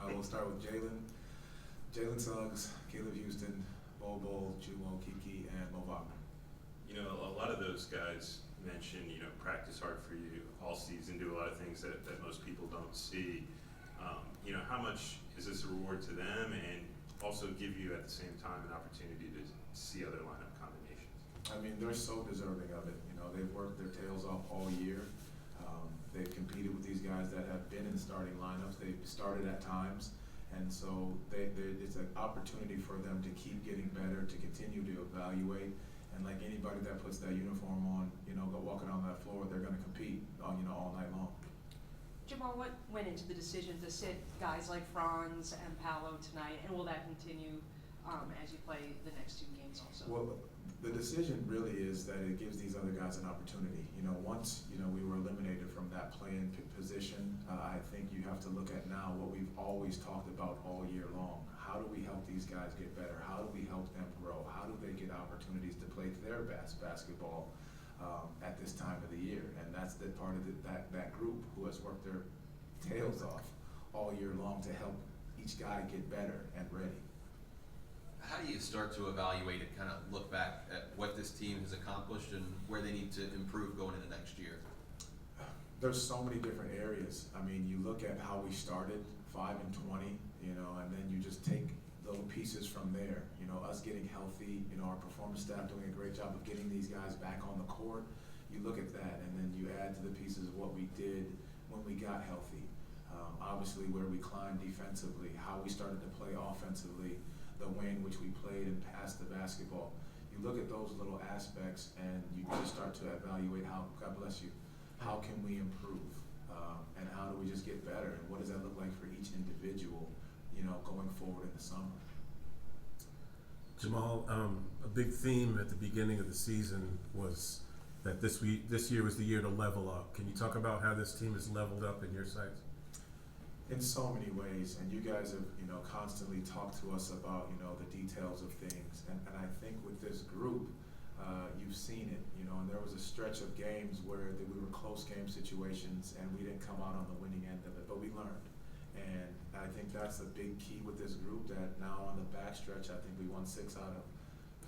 We'll start with Jalen Suggs, Caleb Houston, Bobo, Jumo, Kiki, and Mo Wagner. You know, a lot of those guys mention, practice hard for you all season, do a lot of things that most people don't see. How much is this a reward to them, and also give you at the same time an opportunity to see other lineup combinations? I mean, they're so deserving of it. They've worked their tails off all year. They've competed with these guys that have been in starting lineups. They've started at times. And so it's an opportunity for them to keep getting better, to continue to evaluate. And like anybody that puts that uniform on, go walking on that floor, they're going to compete, all night long. Jamal, what went into the decision to sit guys like Franz and Paolo tonight, and will that continue as you play the next two games also? Well, the decision really is that it gives these other guys an opportunity. Once we were eliminated from that playing position, I think you have to look at now what we've always talked about all year long. How do we help these guys get better? How do we help them grow? How do they get opportunities to play their best basketball at this time of the year? And that's the part of that group who has worked their tails off all year long to help each guy get better and ready. How do you start to evaluate and kind of look back at what this team has accomplished and where they need to improve going into next year? There's so many different areas. I mean, you look at how we started, 5-20, and then you just take little pieces from there. Us getting healthy, our performance staff doing a great job of getting these guys back on the court. You look at that, and then you add to the pieces of what we did when we got healthy. Obviously, where we climbed defensively, how we started to play offensively, the way in which we played and passed the basketball. You look at those little aspects and you just start to evaluate how, God bless you, how can we improve? And how do we just get better? And what does that look like for each individual, going forward in the summer? Jamal, a big theme at the beginning of the season was that this year was the year to level up. Can you talk about how this team has leveled up in your sights? In so many ways, and you guys have, constantly talked to us about, the details of things. And I think with this group, you've seen it, and there was a stretch of games where we were close game situations and we didn't come out on the winning end of it, but we learned. And I think that's a big key with this group, that now on the backstretch, I think we won 6 out of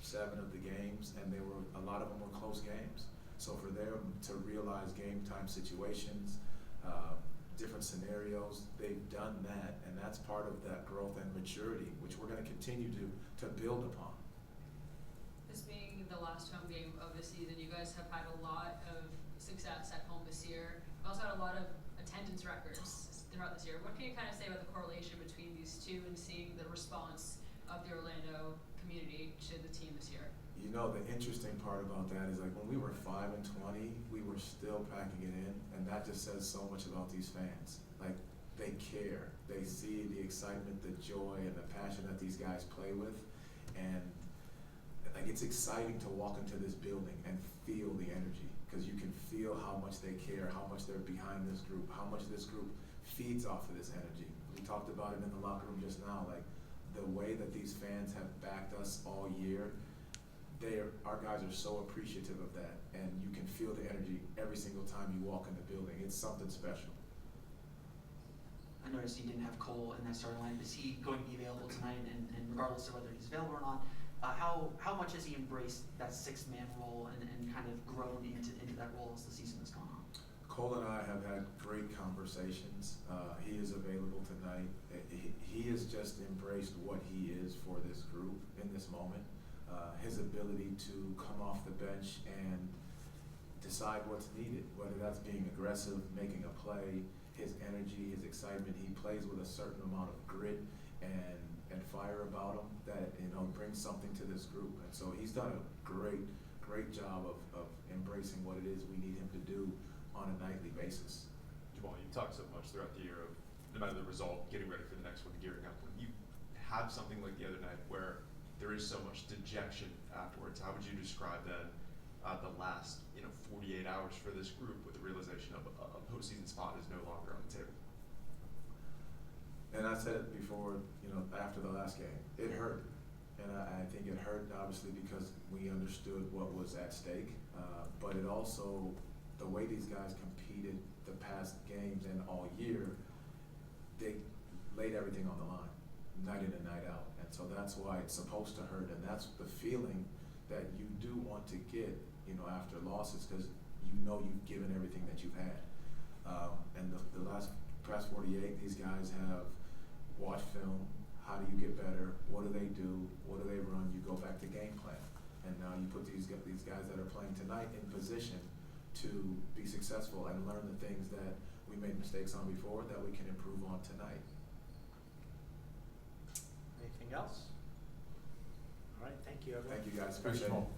7 of the games, and a lot of them were close games. So for them to realize game time situations, different scenarios, they've done that, and that's part of that growth and maturity, which we're going to continue to build upon. This being the last home game of the season, you guys have had a lot of success at home this year. You've also had a lot of attendance records throughout this year. What can you kind of say about the correlation between these two and seeing the response of the Orlando community to the team this year? The interesting part about that is, like, when we were 5-20, we were still packing it in, and that just says so much about these fans. Like, they care. They see the excitement, the joy, and the passion that these guys play with, and like, it's exciting to walk into this building and feel the energy, because you can feel how much they care, how much they're behind this group, how much this group feeds off of this energy. We talked about it in the locker room just now, like the way that these fans have backed us all year. Our guys are so appreciative of that, and you can feel the energy every single time you walk in the building. It's something special. I noticed you didn't have Cole in that starting line. Is he going to be available tonight? And regardless of whether he's available or not, how much has he embraced that 6-man role and kind of grown into that role as the season has gone on? Cole and I have had great conversations. He is available tonight. He has just embraced what he is for this group in this moment. His ability to come off the bench and decide what's needed, whether that's being aggressive, making a play, his energy, his excitement. He plays with a certain amount of grit and fire about him that brings something to this group. And so he's done a great job of embracing what it is we need him to do on a nightly basis. Jamal, you've talked so much throughout the year of, no matter the result, getting ready for the next one, gearing up. When you have something like the other night where there is so much dejection afterwards, how would you describe then the last 48 hours for this group with the realization of a postseason spot is no longer on the table? And I said it before, after the last game, it hurt. And I think it hurt obviously because we understood what was at stake, but it also, the way these guys competed the past games and all year, they laid everything everything on the line, night in and night out. And so that's why it's supposed to hurt, and that's the feeling that you do want to get, you know, after losses, because you know you've given everything that you've had. And the past 48, these guys have watched film. How do you get better? What do they do? What do they run? You go back to game plan. And now you put these guys that are playing tonight in position to be successful and learn the things that we made mistakes on before that we can improve on tonight. Anything else? All right, thank you, everyone. Thank you guys. Thanks, Appreciate it. Paul.